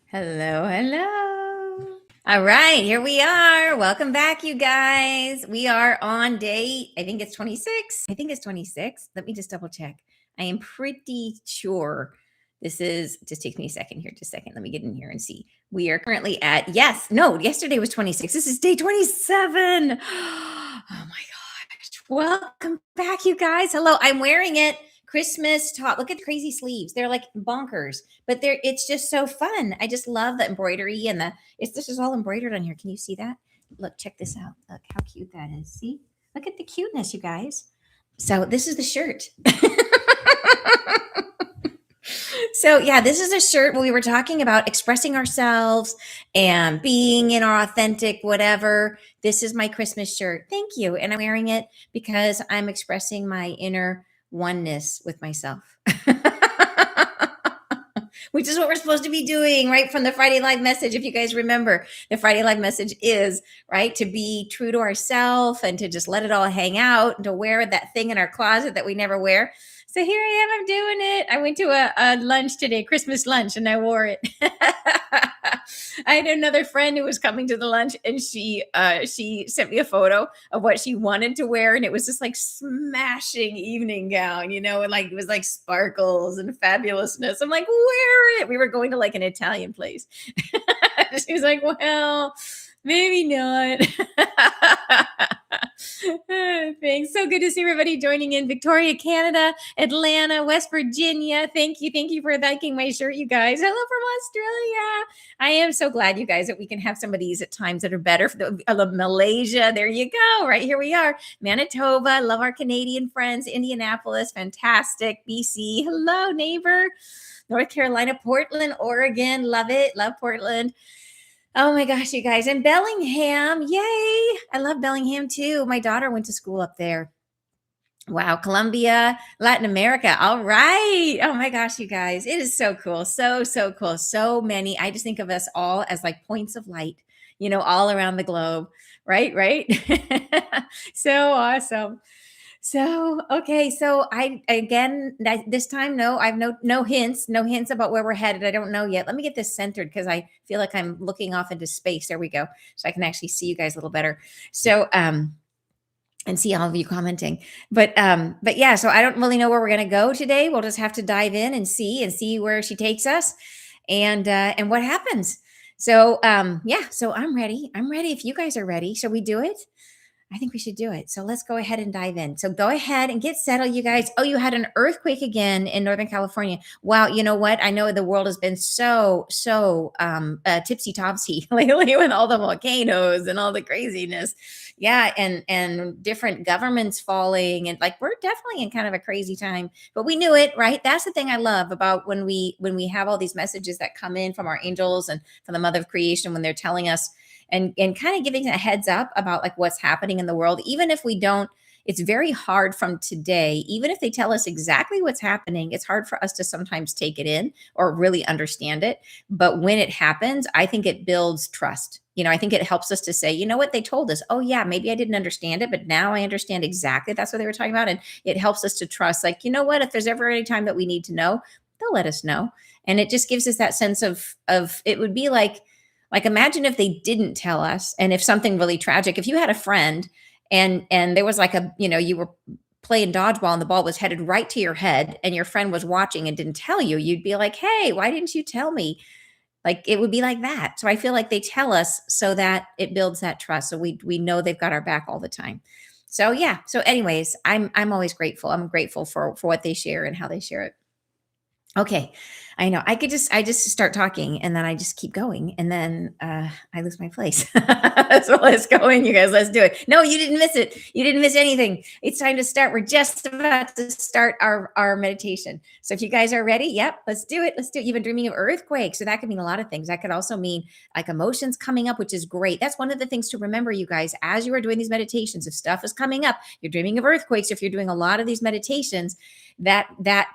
Hello, hello. All right, here we are. Welcome back, you guys. We are on day, I think it's 26. I think it's 26. Let me just double check. I am pretty sure this is, just takes me a second here, just a second. Let me get in here and see. We are currently at, yesterday was 26. This is day 27. Oh my gosh. Welcome back, you guys. Hello, I'm wearing it. Christmas top. Look at the crazy sleeves. They're like bonkers, but it's just so fun. I just love the embroidery and this is all embroidered on here. Can you see that? Look, check this out. Look how cute that is. See? Look at the cuteness, you guys. So this is the shirt. So yeah, this is a shirt where we were talking about expressing ourselves and being in our authentic whatever. This is my Christmas shirt. Thank you. And I'm wearing it because I'm expressing my inner oneness with myself. Which is what we're supposed to be doing, right? From the Friday Live message. If you guys remember, the Friday Live message is, right, to be true to ourselves and to just let it all hang out and to wear that thing in our closet that we never wear. So here I am, I'm doing it. I went to a lunch today, Christmas lunch, and I wore it. I had another friend who was coming to the lunch, and she sent me a photo of what she wanted to wear, and it was this like smashing evening gown, and like it was like sparkles and fabulousness. I'm like, wear it. We were going to like an Italian place. She was like, well, maybe not. Thanks. So good to see everybody joining in. Victoria, Canada, Atlanta, West Virginia. Thank you for liking my shirt, you guys. Hello from Australia. I am so glad, you guys, that we can have some of these at times that are better. I love Malaysia. There you go. Right here we are. Manitoba. Love our Canadian friends. Indianapolis. Fantastic. BC. Hello, neighbor. North Carolina, Portland, Oregon. Love it. Love Portland. Oh my gosh, you guys. And Bellingham. Yay. I love Bellingham too. My daughter went to school up there. Wow. Colombia, Latin America. All right. Oh my gosh, you guys. It is so cool. So cool. So many. I just think of us all as like points of light, all around the globe. Right. So awesome. So, okay. So this time, I've no hints about where we're headed. I don't know yet. Let me get this centered because I feel like I'm looking off into space. There we go. So I can actually see you guys a little better. So, and see all of you commenting, but yeah, so I don't really know where we're going to go today. We'll just have to dive in and see where she takes us and what happens. So, yeah, so I'm ready. If you guys are ready, shall we do it? I think we should do it. So let's go ahead and dive in. So go ahead and get settled, you guys. Oh, you had an earthquake again in Northern California. Wow. You know what? I know the world has been so tipsy topsy lately with all the volcanoes and all the craziness. Yeah. And different governments falling. And like, we're definitely in kind of a crazy time, but we knew it, right? That's the thing I love about when we have all these messages that come in from our angels and from the mother of creation, when they're telling us and kind of giving a heads up about like what's happening in the world. Even if we don't, it's very hard from today. Even if they tell us exactly what's happening, it's hard for us to sometimes take it in or really understand it. But when it happens, I think it builds trust. I think it helps us to say, you know what, they told us, oh yeah, maybe I didn't understand it, but now I understand exactly that's what they were talking about. And it helps us to trust, like, you know what, if there's ever any time that we need to know, they'll let us know. And it just gives us that sense of it would be like imagine if they didn't tell us, and if something really tragic, if you had a friend and there was like you were playing dodgeball and the ball was headed right to your head and your friend was watching and didn't tell you, you'd be like, hey, why didn't you tell me? Like it would be like that. So I feel like they tell us so that it builds that trust. So we know they've got our back all the time. So yeah. So anyways, I'm always grateful. I'm grateful for what they share and how they share it. Okay. I know I just start talking and then I just keep going and then I lose my place. So let's go in, you guys. Let's do it. No, you didn't miss it. You didn't miss anything. It's time to start. We're just about to start our meditation. So if you guys are ready, yep, let's do it. Let's do it. You've been dreaming of earthquakes. So that could mean a lot of things. That could also mean like emotions coming up, which is great. That's one of the things to remember, you guys, as you are doing these meditations. If stuff is coming up, you're dreaming of earthquakes. If you're doing a lot of these meditations, that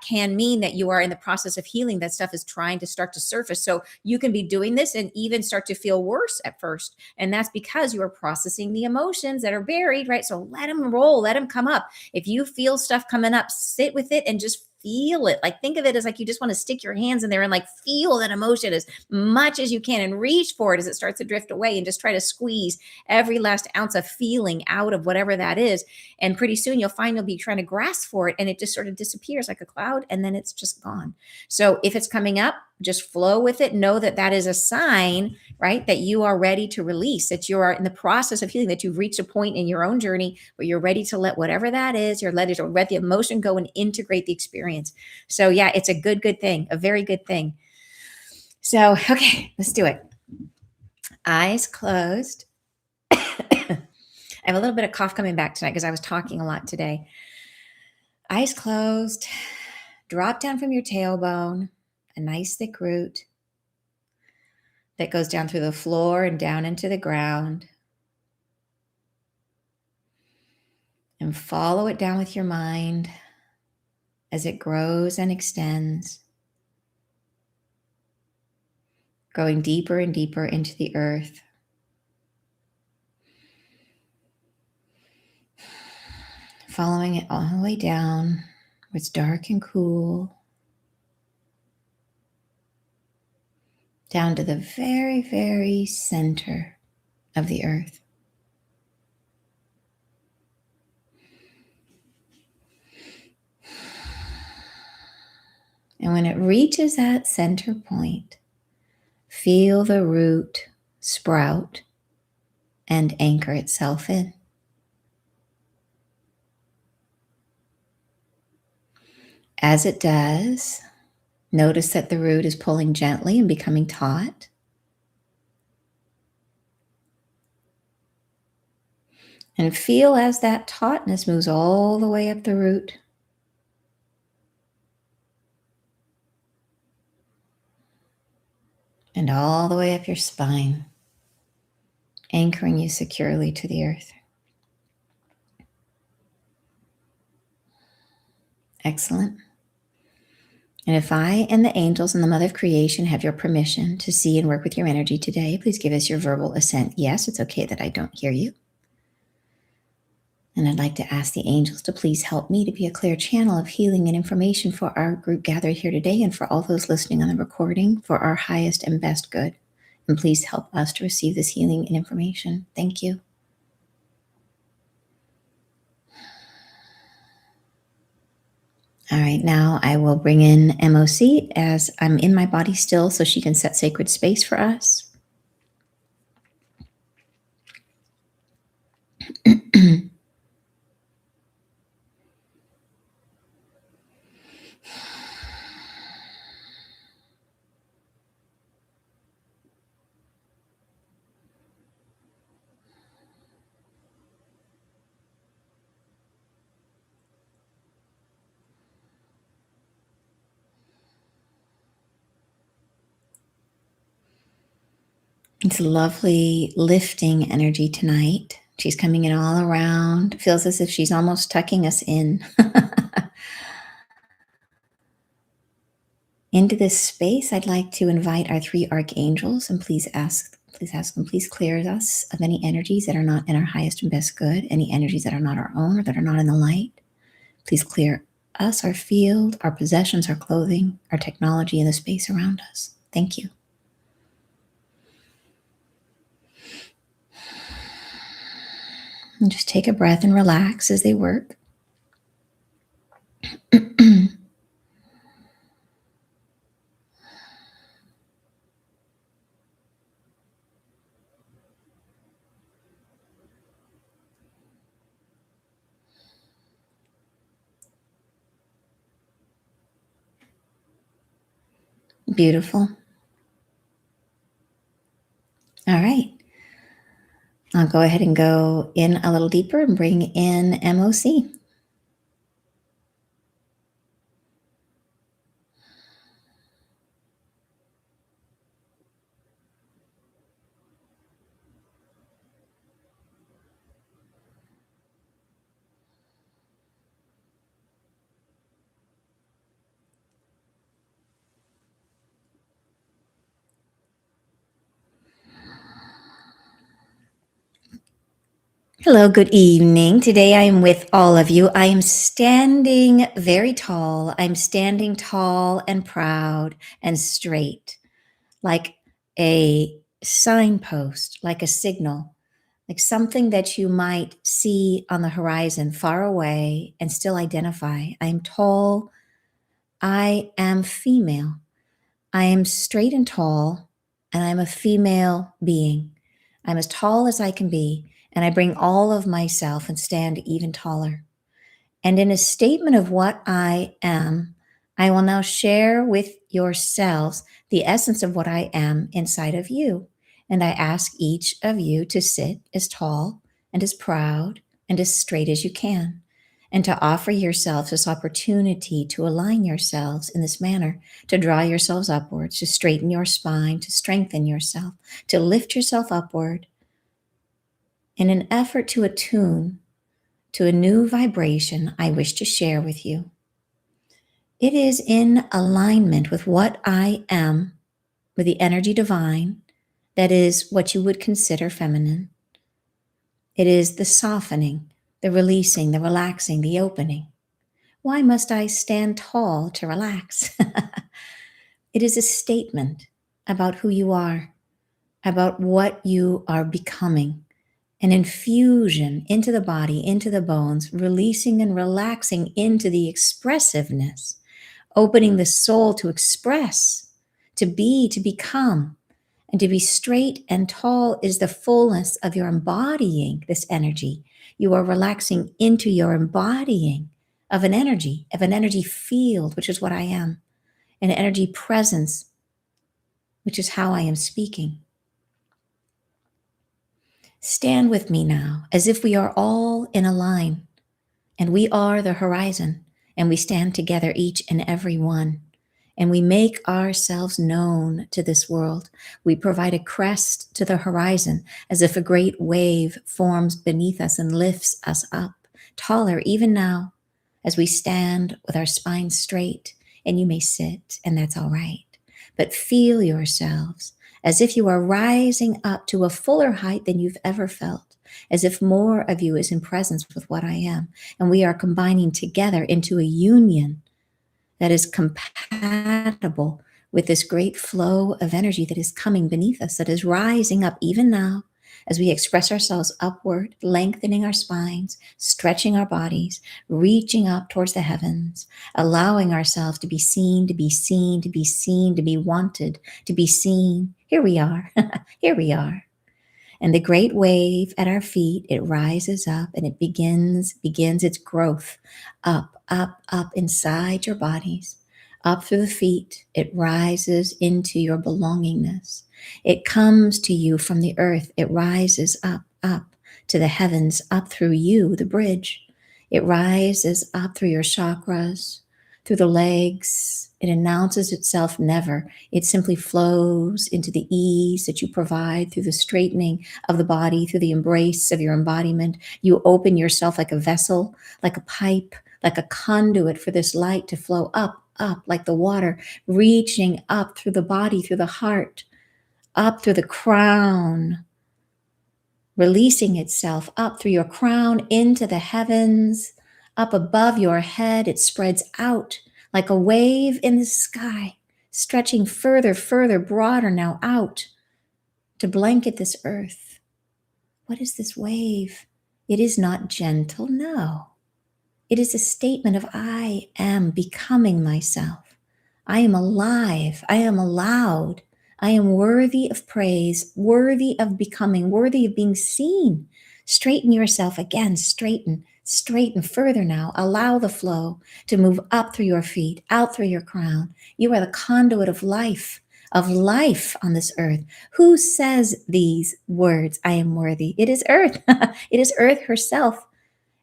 can mean that you are in the process of healing. That stuff is trying to start to surface. So you can be doing this and even start to feel worse at first. And that's because you are processing the emotions that are buried, right? So let them roll, let them come up. If you feel stuff coming up, sit with it and just feel it. Like think of it as like you just want to stick your hands in there and like feel that emotion as much as you can and reach for it as it starts to drift away and just try to squeeze every last ounce of feeling out of whatever that is. And pretty soon you'll find you'll be trying to grasp for it and it just sort of disappears like a cloud and then it's just gone. So if it's coming up, just flow with it. Know that that is a sign, right? That you are ready to release, that you are in the process of healing, that you've reached a point in your own journey where you're ready to let whatever that is, you're ready to let the emotion go and integrate the experience. So yeah, it's a good thing, a very good thing. So, okay, let's do it. Eyes closed. I have a little bit of cough coming back tonight because I was talking a lot today. Eyes closed. Drop down from your tailbone, a nice thick root that goes down through the floor and down into the ground. And follow it down with your mind as it grows and extends, going deeper and deeper into the earth. Following it all the way down where it's dark and cool, down to the very, very center of the earth. And when it reaches that center point, feel the root sprout and anchor itself in. As it does, notice that the root is pulling gently and becoming taut. And feel as that tautness moves all the way up the root. And all the way up your spine, anchoring you securely to the earth. Excellent. And if I and the angels and the Mother of Creation have your permission to see and work with your energy today, please give us your verbal assent. Yes, it's okay that I don't hear you. And I'd like to ask the angels to please help me to be a clear channel of healing and information for our group gathered here today and for all those listening on the recording for our highest and best good. And please help us to receive this healing and information. Thank you. All right, now I will bring in MOC as I'm in my body still so she can set sacred space for us. It's lovely lifting energy tonight. She's coming in all around. It feels as if she's almost tucking us in. Into this space, I'd like to invite our three archangels and please ask them, please clear us of any energies that are not in our highest and best good, any energies that are not our own or that are not in the light. Please clear us, our field, our possessions, our clothing, our technology, and the space around us. Thank you. And just take a breath and relax as they work. Beautiful. All right. I'll go ahead and go in a little deeper and bring in MOC. Hello, good evening. Today I am with all of you. I am standing very tall. I'm standing tall and proud and straight, like a signpost, like a signal, like something that you might see on the horizon far away and still identify. I am tall. I am female. I am straight and tall, and I'm a female being. I'm as tall as I can be, and I bring all of myself and stand even taller. And in a statement of what I am, I will now share with yourselves the essence of what I am inside of you. And I ask each of you to sit as tall and as proud and as straight as you can, and to offer yourselves this opportunity to align yourselves in this manner, to draw yourselves upwards, to straighten your spine, to strengthen yourself, to lift yourself upward in an effort to attune to a new vibration I wish to share with you. It is in alignment with what I am, with the energy divine, that is what you would consider feminine. It is the softening, the releasing, the relaxing, the opening. Why must I stand tall to relax? It is a statement about who you are, about what you are becoming, an infusion into the body, into the bones, releasing and relaxing into the expressiveness, opening the soul to express, to be, to become. And to be straight and tall is the fullness of your embodying this energy. You are relaxing into your embodying of an energy field, which is what I am, an energy presence, which is how I am speaking. Stand with me now as if we are all in a line, and we are the horizon, and we stand together, each and every one. And we make ourselves known to this world. We provide a crest to the horizon as if a great wave forms beneath us and lifts us up, taller even now, as we stand with our spines straight. And you may sit, and that's all right. But feel yourselves as if you are rising up to a fuller height than you've ever felt, as if more of you is in presence with what I am. And we are combining together into a union that is compatible with this great flow of energy that is coming beneath us, that is rising up even now as we express ourselves upward, lengthening our spines, stretching our bodies, reaching up towards the heavens, allowing ourselves to be seen, to be seen, to be seen, to be wanted, to be seen. Here we are. Here we are. And the great wave at our feet, it rises up and it begins its growth up, up, up inside your bodies, up through the feet. It rises into your belongingness. It comes to you from the earth. It rises up, up to the heavens, up through you, the bridge. It rises up through your chakras, through the legs. It announces itself never. It simply flows into the ease that you provide through the straightening of the body, through the embrace of your embodiment. You open yourself like a vessel, like a pipe, like a conduit for this light to flow up, up, like the water, reaching up through the body, through the heart, up through the crown, releasing itself up through your crown into the heavens, up above your head. It spreads out like a wave in the sky, stretching further, further, broader now out to blanket this earth. What is this wave? It is not gentle, no. It is a statement of I am becoming myself. I am alive. I am allowed. I am worthy of praise, worthy of becoming, worthy of being seen. Straighten yourself again, straighten further now. Allow the flow to move up through your feet, out through your crown. You are the conduit of life on this earth. Who says these words, I am worthy? It is Earth. It is Earth herself.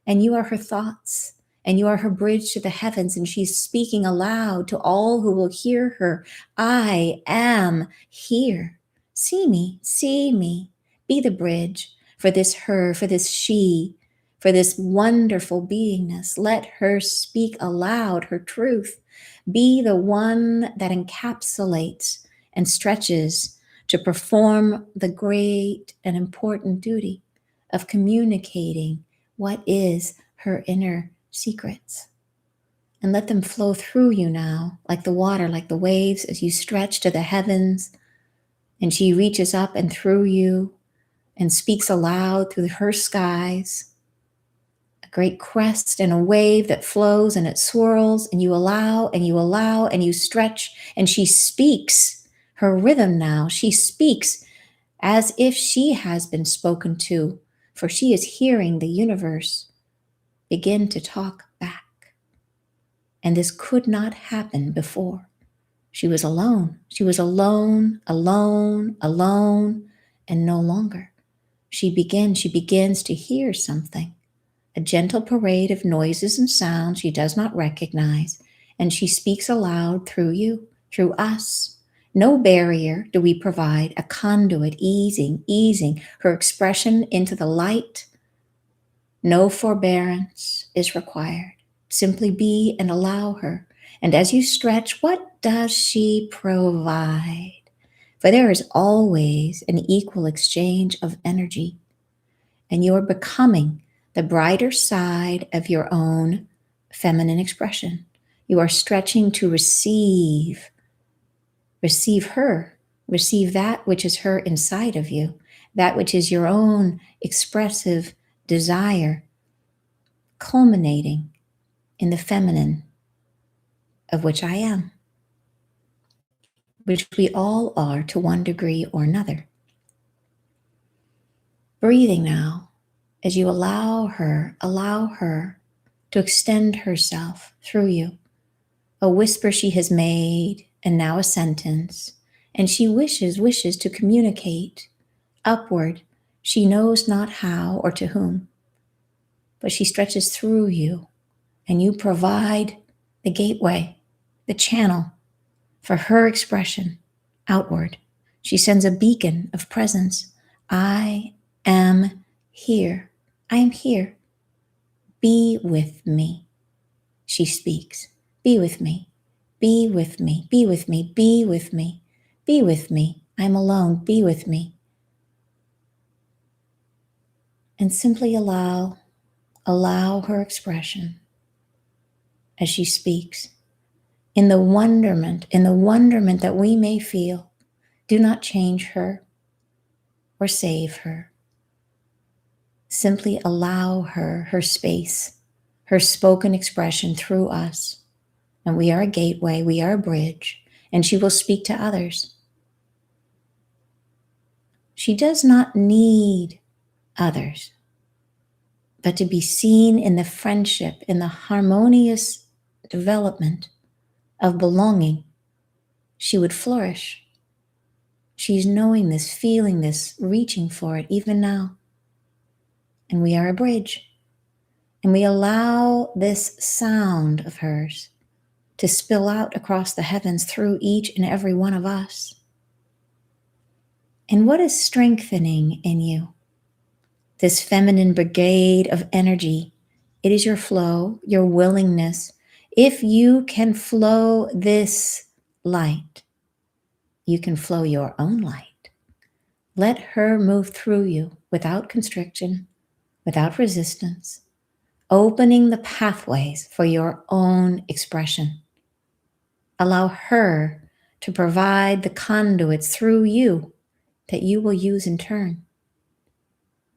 And you are her thoughts, and you are her bridge to the heavens, and she's speaking aloud to all who will hear her. I am here. See me. Be the bridge for this her, for this she, for this wonderful beingness. Let her speak aloud her truth. Be the one that encapsulates and stretches to perform the great and important duty of communicating what is her inner secrets. And let them flow through you now, like the water, like the waves, as you stretch to the heavens. And she reaches up and through you and speaks aloud through her skies. A great crest and a wave that flows and it swirls, and you allow and you allow and you stretch. And she speaks her rhythm now. She speaks as if she has been spoken to, for she is hearing the universe begin to talk back. And this could not happen before. She was alone. She was alone, alone, alone, and no longer. She begins to hear something, a gentle parade of noises and sounds she does not recognize, and she speaks aloud through you, through us. No barrier do we provide, a conduit easing her expression into the light. No forbearance is required. Simply be and allow her. And as you stretch, what does she provide? For there is always an equal exchange of energy, and you're becoming the brighter side of your own feminine expression. You are stretching to receive her, receive that which is her inside of you, that which is your own expressive desire, culminating in the feminine of which I am, which we all are to one degree or another. Breathing now, as you allow her to extend herself through you. A whisper she has made, and now a sentence, and she wishes to communicate upward. She knows not how or to whom, but she stretches through you, and you provide the gateway, the channel for her expression outward. She sends a beacon of presence. I am here. I am here. Be with me. She speaks. Be with me. Be with me. Be with me. Be with me. Be with me. I'm alone. Be with me. And simply allow her expression as she speaks. In the wonderment that we may feel, do not change her or save her. Simply allow her space, her spoken expression through us. And we are a gateway, we are a bridge, and she will speak to others. She does not need others, but to be seen in the friendship, in the harmonious development of belonging, she would flourish. She's knowing this, feeling this, reaching for it even now. And we are a bridge. And we allow this sound of hers to spill out across the heavens through each and every one of us. And what is strengthening in you? This feminine brigade of energy. It is your flow, your willingness. If you can flow this light, you can flow your own light. Let her move through you without constriction, without resistance, opening the pathways for your own expression. Allow her to provide the conduits through you that you will use in turn.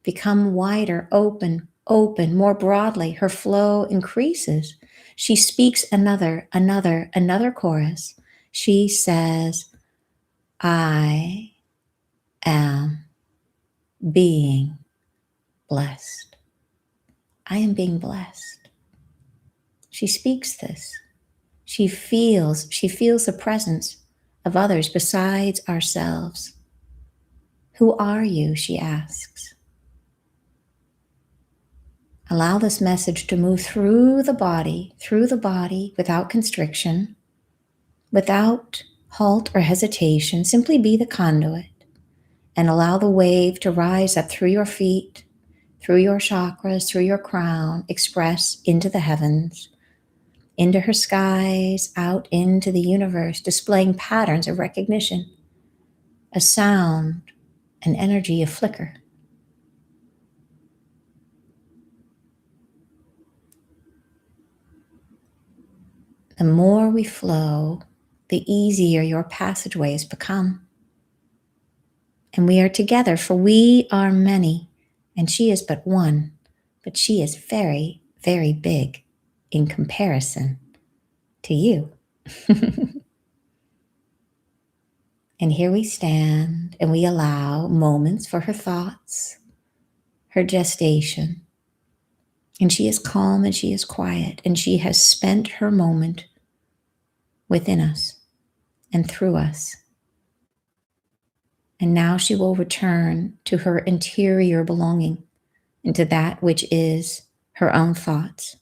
Become wider, open, more broadly. Her flow increases. She speaks another chorus. She says, I am being blessed. I am being blessed. She speaks this. She feels the presence of others besides ourselves. Who are you? She asks. Allow this message to move through the body without constriction, without halt or hesitation. Simply be the conduit and allow the wave to rise up through your feet, through your chakras, through your crown, express into the heavens, into her skies, out into the universe, displaying patterns of recognition, a sound, an energy, a flicker. The more we flow, the easier your passageways become. And we are together, for we are many, and she is but one, but she is very, very big in comparison to you. And here we stand, and we allow moments for her thoughts, her gestation. And she is calm and she is quiet, and she has spent her moment within us and through us. And now she will return to her interior belonging, into that which is her own thoughts.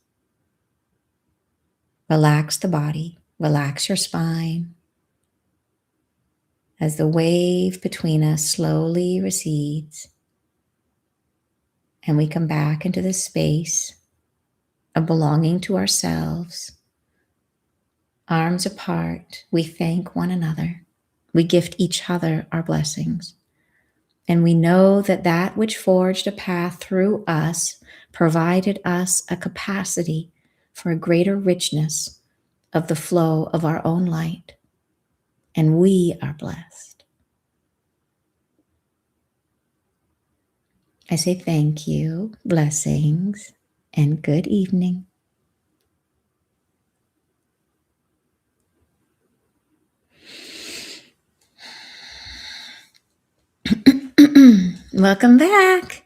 Relax the body, relax your spine, as the wave between us slowly recedes, and we come back into this space of belonging to ourselves. Arms apart, we thank one another. We gift each other our blessings. And we know that that which forged a path through us provided us a capacity for a greater richness of the flow of our own light. And we are blessed. I say thank you, blessings, and good evening. Welcome back.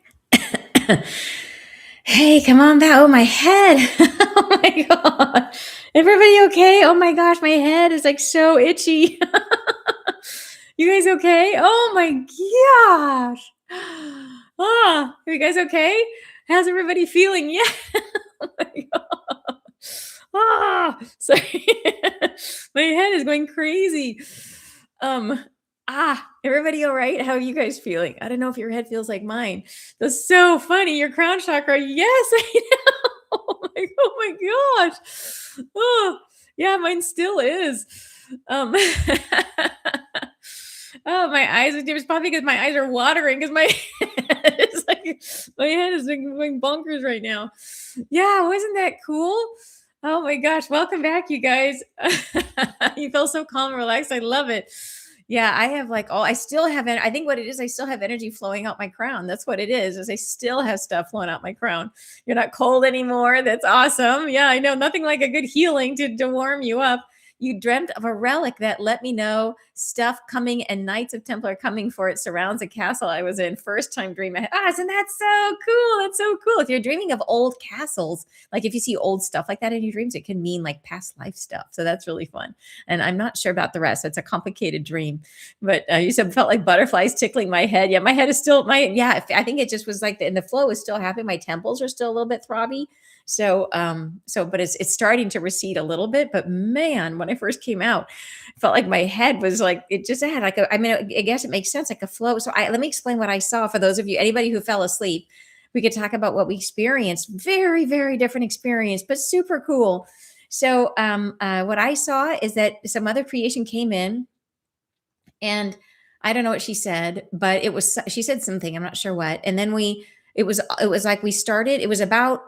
Hey, come on back. Oh, my head. Oh my God. Everybody okay? Oh my gosh, my head is like so itchy. You guys okay? Oh my gosh. Ah, are you guys okay? How's everybody feeling? Yeah. Oh my God. Ah, sorry. My head is going crazy. Everybody all right? How are you guys feeling? I don't know if your head feels like mine. That's so funny. Your crown chakra. Yes, I know. Oh my gosh. Oh, yeah, mine still is. Oh, my eyes. It was probably because my eyes are watering because my head is like my head is like going bonkers right now. Yeah, wasn't that cool? Oh my gosh. Welcome back, you guys. You feel so calm and relaxed. I love it. Yeah, I have like I still have I think what it is, I still have energy flowing out my crown. That's what it is I still have stuff flowing out my crown. You're not cold anymore. That's awesome. Yeah, I know. Nothing like a good healing to warm you up. You dreamt of a relic that let me know stuff coming and Knights of Templar coming for it surrounds a castle I was in. First time dream. Isn't that so cool? That's so cool. If you're dreaming of old castles, like if you see old stuff like that in your dreams, it can mean like past life stuff. So that's really fun. And I'm not sure about the rest. It's a complicated dream. But you said felt like butterflies tickling my head. Yeah, my head is still I think it just was like and the flow is still happening. My temples are still a little bit throbby. So, but it's starting to recede a little bit. But man, when I first came out, I felt like my head was like it just had like I guess it makes sense like a flow. So let me explain what I saw for those of you, anybody who fell asleep. We could talk about what we experienced. Very, very different experience, but super cool. So, what I saw is that some other creation came in, and I don't know what she said, but she said something. I'm not sure what. And then it was like we started. It was about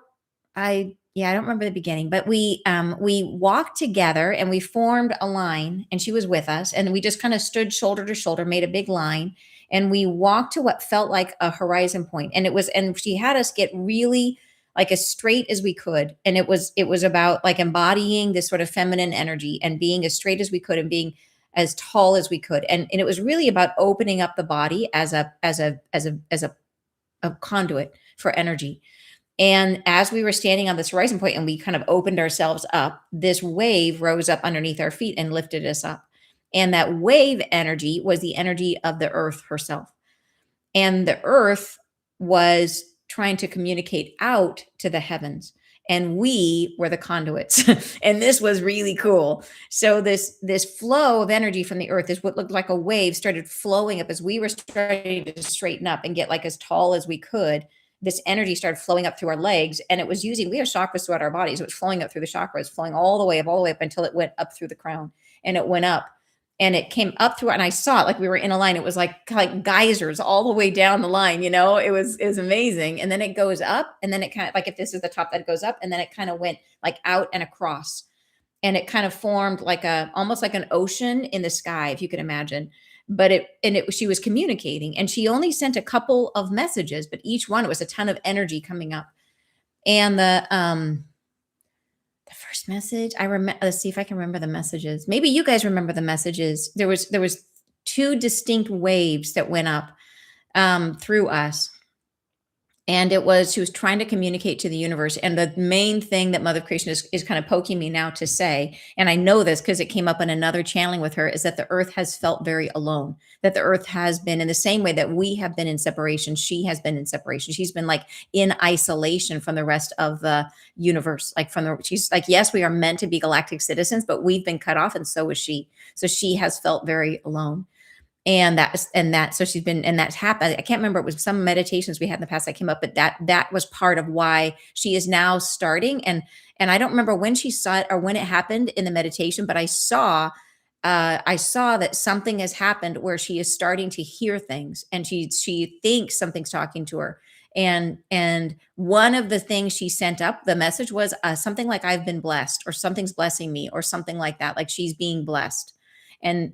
I don't remember the beginning, but we walked together and we formed a line, and she was with us, and we just kind of stood shoulder to shoulder, made a big line, and we walked to what felt like a horizon point. And she had us get really like as straight as we could. And it was about like embodying this sort of feminine energy and being as straight as we could and being as tall as we could. And it was really about opening up the body as a conduit for energy. And as we were standing on this horizon point and we kind of opened ourselves up, this wave rose up underneath our feet and lifted us up. And that wave energy was the energy of the earth herself. And the earth was trying to communicate out to the heavens. And we were the conduits. And this was really cool. So this flow of energy from the earth is what looked like a wave started flowing up as we were starting to straighten up and get like as tall as we could. This energy started flowing up through our legs, and we have chakras throughout our bodies. It was flowing up through the chakras, flowing all the way up until it went up through the crown, and it went up and it came up through, and I saw it like we were in a line. It was like geysers all the way down the line, it was amazing. And then it goes up, and then it kind of like, if this is the top, that goes up, and then it kind of went like out and across. and it kind of formed like almost like an ocean in the sky, if you could imagine. But she was communicating, and she only sent a couple of messages, but each one, it was a ton of energy coming up. And the first message I remember, let's see if I can remember the messages. Maybe you guys remember the messages. There was two distinct waves that went up through us. And it was, she was trying to communicate to the universe. And the main thing that Mother Creation is kind of poking me now to say, and I know this because it came up in another channeling with her, is that the earth has felt very alone, that the earth has been in the same way that we have been in separation. She has been in separation. She's been like in isolation from the rest of the universe. Like she's like, yes, we are meant to be galactic citizens, but we've been cut off. And so is she. So she has felt very alone. So she's been, and that's happened. I can't remember, it was some meditations we had in the past that came up, but that was part of why she is now starting. And I don't remember when she saw it or when it happened in the meditation, but I saw that something has happened where she is starting to hear things, and she thinks something's talking to her. And one of the things she sent up, the message was something like, I've been blessed, or something's blessing me, or something like that. Like she's being blessed. And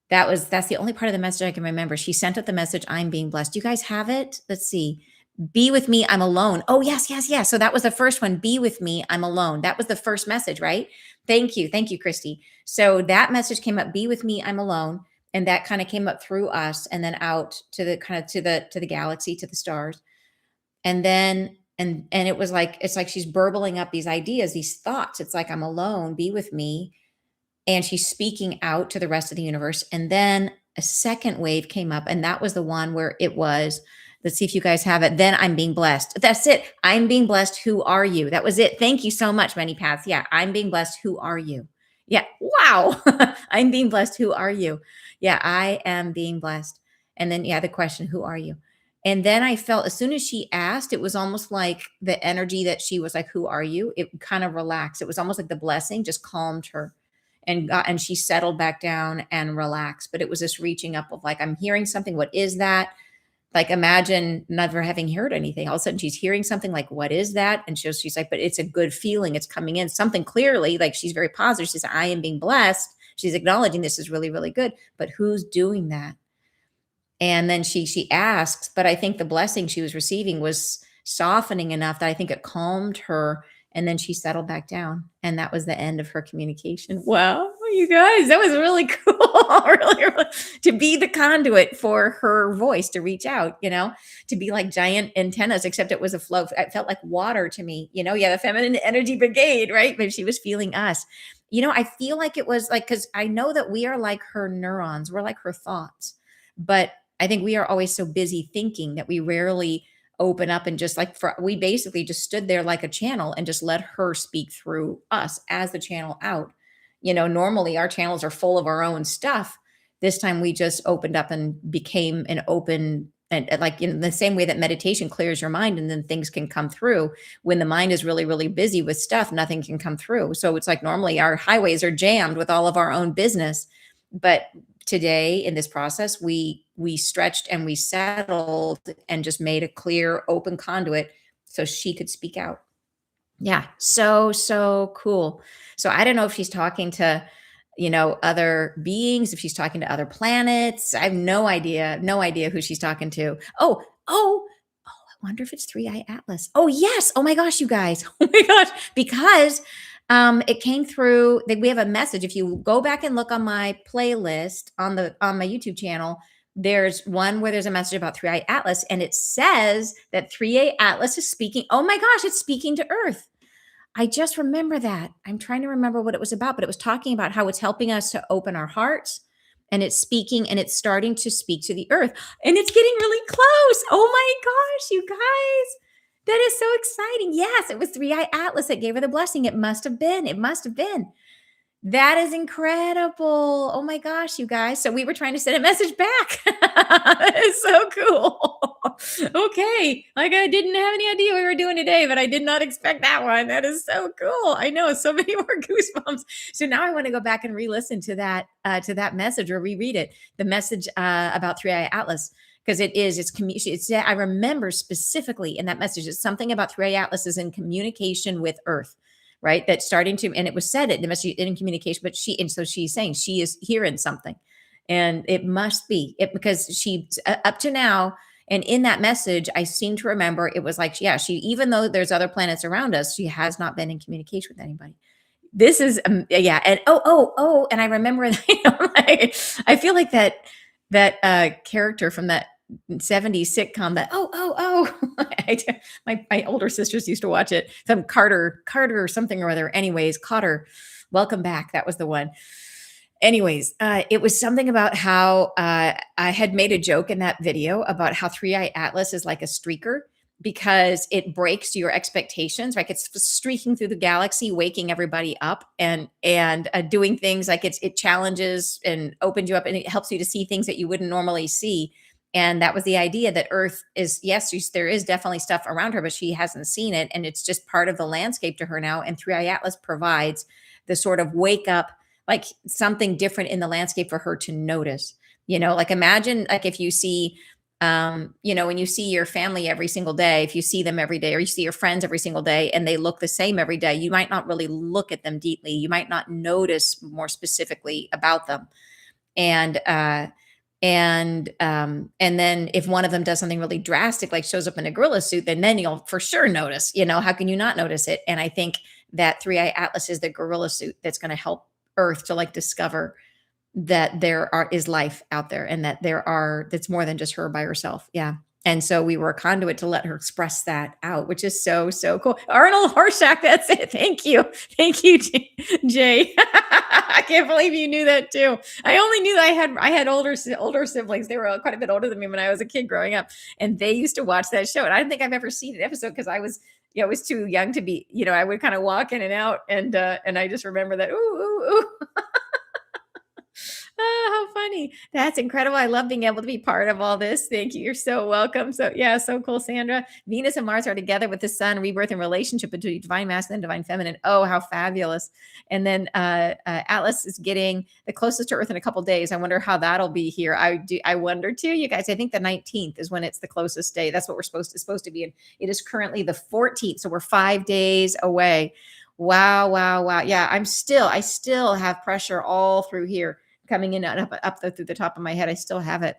that's the only part of the message I can remember. She sent out the message, I'm being blessed. Do you guys have it? Let's see. Be with me, I'm alone. Oh, yes, yes, yes. So that was the first one. Be with me, I'm alone. That was the first message, right? Thank you. Thank you, Christy. So that message came up, be with me, I'm alone. And that kind of came up through us and then out to the kind of to the galaxy, to the stars. And then and it was like, it's like she's burbling up these ideas, these thoughts. It's like, I'm alone, be with me. And she's speaking out to the rest of the universe. And then a second wave came up, and that was the one where it was, let's see if you guys have it. Then I'm being blessed. That's it. I'm being blessed. Who are you? That was it. Thank you so much, Many Paths. Yeah. I'm being blessed. Who are you? Yeah. Wow. I'm being blessed. Who are you? Yeah. I am being blessed. And then, yeah, the question, who are you? And then I felt, as soon as she asked, it was almost like the energy that she was like, who are you? It kind of relaxed. It was almost like the blessing just calmed her, and she settled back down and relaxed. But it was this reaching up of like, I'm hearing something. What is that? Like, imagine never having heard anything. All of a sudden she's hearing something like, what is that? And she's like, but it's a good feeling. It's coming in something clearly. Like, she's very positive. She says, I am being blessed. She's acknowledging this is really, really good. But who's doing that? And then she asks, but I think the blessing she was receiving was softening enough that I think it calmed her. And then she settled back down. And that was the end of her communication. Wow, you guys, that was really cool. Really, really, to be the conduit for her voice to reach out, to be like giant antennas, except it was a flow. It felt like water to me, yeah, the feminine energy brigade, right? But she was feeling us. I feel like it was like, because I know that we are like her neurons, we're like her thoughts. But I think we are always so busy thinking that we rarely open up and just like, we basically just stood there like a channel and just let her speak through us as the channel out. Normally our channels are full of our own stuff. This time we just opened up and became an open, and like in the same way that meditation clears your mind and then things can come through. When the mind is really, really busy with stuff, nothing can come through. So it's like normally our highways are jammed with all of our own business. But today in this process, we stretched and we settled and just made a clear, open conduit so she could speak out. Yeah. So cool. So I don't know if she's talking to, other beings, if she's talking to other planets. I have no idea who she's talking to. I wonder if it's 3IAtlas. Oh, yes. Oh my gosh, you guys. Oh my gosh. Because it came through that we have a message. If you go back and look on my playlist on my YouTube channel, there's one where there's a message about 3IAtlas, and it says that 3IAtlas is speaking. Oh my gosh, it's speaking to Earth. I just remember that. I'm trying to remember what it was about, but it was talking about how it's helping us to open our hearts, and it's speaking, and it's starting to speak to the Earth, and it's getting really close. Oh my gosh, you guys. That is so exciting. Yes, it was 3IAtlas that gave her the blessing. It must have been. That is incredible. Oh my gosh, you guys. So we were trying to send a message back. That is so cool. Okay. Like, I didn't have any idea what we were doing today, but I did not expect that one. That is so cool. I know, so many more goosebumps. So now I want to go back and re-listen to that message, or reread it. The message about 3IAtlas. Because I remember specifically in that message, it's something about 3IAtlas is in communication with Earth, right? That's starting to, and it was said it must be in communication, but and so she's saying she is hearing something, and it must be it because she up to now. And in that message, I seem to remember it was like, yeah, she, even though there's other planets around us, she has not been in communication with anybody. This is yeah, and and I remember like, I feel like that character from that 70s sitcom that my older sisters used to watch it. Some Carter or something or other. Anyways, Cotter, welcome back. That was the one. Anyways, it was something about how I had made a joke in that video about how 3IAtlas is like a streaker because it breaks your expectations. Like it's streaking through the galaxy, waking everybody up, and doing things like it challenges and opens you up, and it helps you to see things that you wouldn't normally see. And that was the idea that Earth is, yes, there is definitely stuff around her, but she hasn't seen it, and it's just part of the landscape to her now. And 3IAtlas provides the sort of wake up, like something different in the landscape for her to notice. Like imagine like if you see when you see your family every single day, if you see them every day, or you see your friends every single day and they look the same every day, you might not really look at them deeply. You might not notice more specifically about them. And then if one of them does something really drastic, like shows up in a gorilla suit, then you'll for sure notice. How can you not notice it? And I think that 3IAtlas is the gorilla suit that's going to help Earth to like discover that is life out there, and that that's more than just her by herself. Yeah. And so we were a conduit to let her express that out, which is so, so cool. Arnold Horshack, that's it. Thank you. Thank you, Jay. I can't believe you knew that too. I only knew that I had older siblings. They were quite a bit older than me when I was a kid growing up, and they used to watch that show. And I don't think I've ever seen an episode because I was too young to be, I would kind of walk in and out, and I just remember that, ooh, ooh, ooh. Oh, how funny. That's incredible. I love being able to be part of all this. Thank you. You're so welcome. So yeah, so cool, Sandra. Venus and Mars are together with the sun, rebirth and relationship between divine masculine and divine feminine. Oh, how fabulous. And then Atlas is getting the closest to Earth in a couple days. I wonder how that'll be here. I wonder too, you guys. I think the 19th is when it's the closest day. That's what it's supposed to be. And it is currently the 14th. So we're 5 days away. Wow, wow, wow. Yeah, I still have pressure all through here coming in and up through the top of my head. I still have it.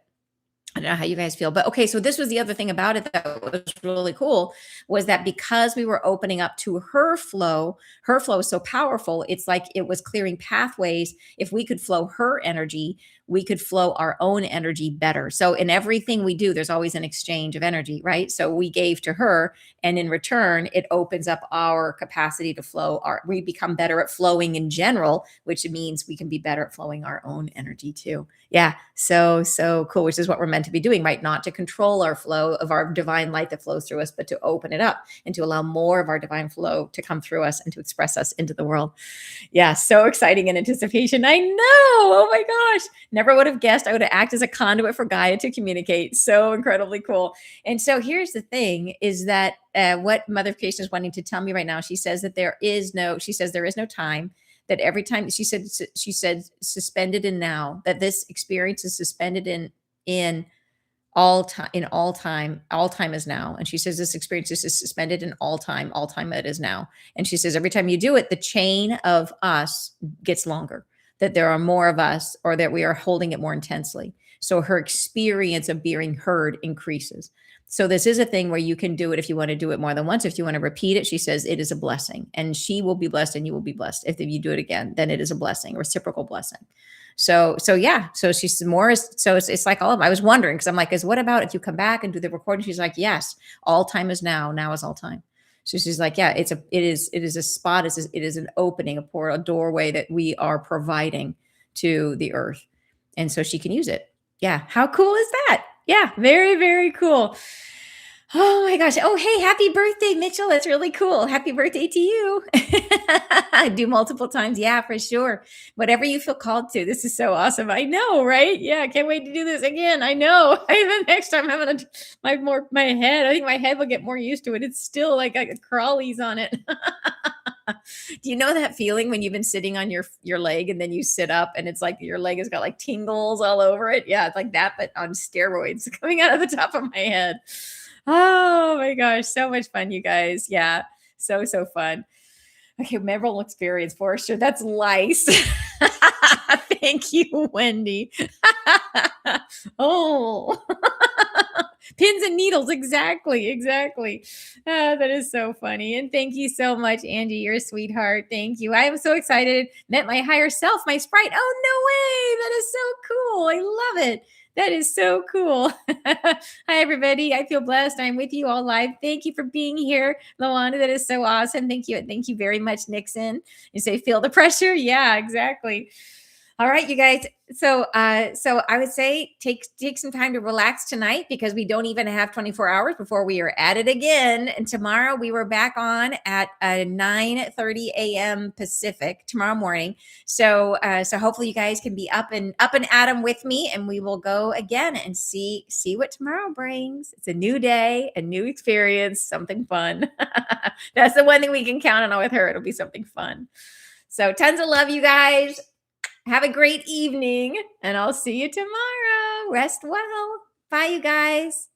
I don't know how you guys feel, but okay. So this was the other thing about it that was really cool, was that because we were opening up to her flow is so powerful. It's like it was clearing pathways. If we could flow her energy, we could flow our own energy better. So in everything we do, there's always an exchange of energy, right? So we gave to her, and in return, it opens up our capacity to flow. We become better at flowing in general, which means we can be better at flowing our own energy too. Yeah, so cool, which is what we're meant to be doing, right? Not to control our flow of our divine light that flows through us, but to open it up and to allow more of our divine flow to come through us and to express us into the world. Yeah, so exciting in anticipation. I know. Oh my gosh. Never would have guessed I would have acted as a conduit for Gaia to communicate. So incredibly cool. And so here's the thing is that what Mother Creation is wanting to tell me right now, she says there is no time, that every time she said suspended in now, that this experience is suspended in all time is now. And she says this experience is suspended in all time it is now. And she says every time you do it, the chain of us gets longer, that there are more of us, or that we are holding it more intensely. So her experience of being heard increases. So this is a thing where you can do it if you want to do it more than once. If you want to repeat it, she says it is a blessing, and she will be blessed and you will be blessed. If you do it again, then it is a blessing, reciprocal blessing. So yeah. So she's more. So it's like all of them. I was wondering, because I'm like, what about if you come back and do the recording? She's like, yes, all time is now. Now is all time. So she's like, yeah, it is a spot. It is an opening, a portal, a doorway that we are providing to the earth. And so she can use it. Yeah. How cool is that? Yeah. Very, very cool. Oh my gosh. Oh, hey, happy birthday, Mitchell. That's really cool. Happy birthday to you. I do multiple times. Yeah, for sure. Whatever you feel called to. This is so awesome. I know, right? Yeah, I can't wait to do this again. I know. The next time I'm going to my head. I think my head will get more used to it. It's still like crawlies on it. Do you know that feeling when you've been sitting on your leg and then you sit up and it's like your leg has got like tingles all over it? Yeah, it's like that, but on steroids coming out of the top of my head. Oh my gosh, so much fun, you guys. Yeah, so fun. Okay, memorable experience for sure. That's lice. Thank you, Wendy. Oh, pins and needles. Exactly. Exactly. That is so funny. And thank you so much, Angie. You're a sweetheart. Thank you. I am so excited. Met my higher self, my sprite. Oh, no way. That is so cool. I love it. That is so cool. Hi, everybody. I feel blessed. I'm with you all live. Thank you for being here, Luana. That is so awesome. Thank you. And thank you very much, Nixon. You say, feel the pressure? Yeah, exactly. All right, you guys. So I would say take some time to relax tonight because we don't even have 24 hours before we are at it again. And tomorrow we were back on at 9:30 a.m. Pacific tomorrow morning. So hopefully you guys can be up and at 'em with me, and we will go again and see what tomorrow brings. It's a new day, a new experience, something fun. That's the one thing we can count on with her. It'll be something fun. So tons of love, you guys. Have a great evening, and I'll see you tomorrow. Rest well. Bye, you guys.